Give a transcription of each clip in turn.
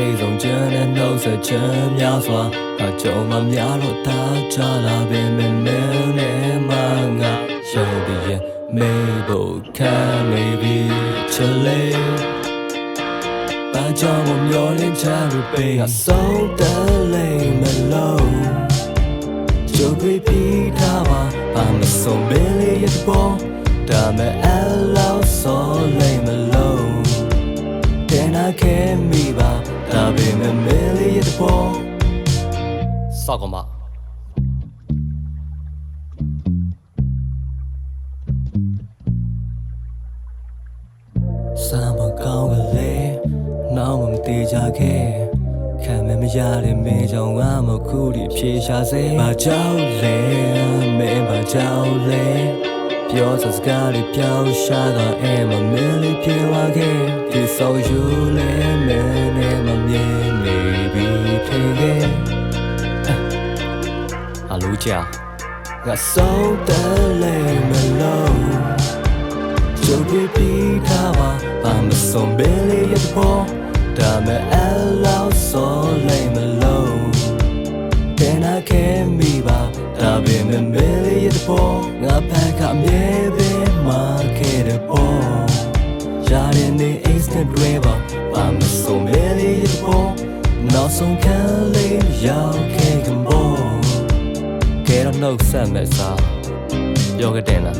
တွေ့ဆုံးချင်တဲ့နှုတ်ဆက်ချင်များစွာငါကြုံမှများတော့တာချလာပေမဲ့မင်းနဲ့မှငါရုပ်တရက်မေးဖို့ခံနေပြီချစ်လေးဘာကြောင့်မမျောလင်းချလို့ပေးငါဆုံးတယ်လိမ့်မလို့ကျုပ်တွေပြီးထားပါဘာမဆုံးမင်းလေးရဲ့ပေါ်ဒါမဲ့အလောက်စောလိမ့်မလို့တဲ့နာခဲမိပါဒါပေမဲ့မင်းလေးရဲ့ပေါ်စောက်ကမစာမကောင်းကလေးနောက်မှမတေးကြခဲ့ခံမမရတဲ့မင်းကြောင့်ငါမခုထိဖြေရှာစေဘာကြောင့်လဲမင်းဘာကြောင့်လဲပြောစကားလေးပြောင်းရှာတော့အိမ်မမင်းလေးပြေသွားခဲ့ဒီဆိုယူလဲမင်းနဲ့မမြင်နေပြီဖြစ်ခဲ့အလူချာငါဆုံးတယ်လိမ့်မလို့ကျုပ်ပြီးထားပါဘာမဆုံးဘယ်လေးရဲ့ပေါ်ဒါမဲ့အလောက်စောလိမ့်မလို့တဲ့နာခဲမိပါဒါပေမဲ့မင်းလေးရဲ့ပေါ်ငါဖက်ကအမြဲပဲမှာခဲ့တဲ့ပေါ်ရတဲ့နေ instant တွေပါဘာမဆုံးဘယ်လေးရဲ့ပေါ်နောက်ဆုံးခံလေးရောက်ခဲ့ကဘောကဲတော့နှုတ်ဆက်မဲ့စားပြောခဲ့တယ်လား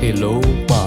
Hello ပါ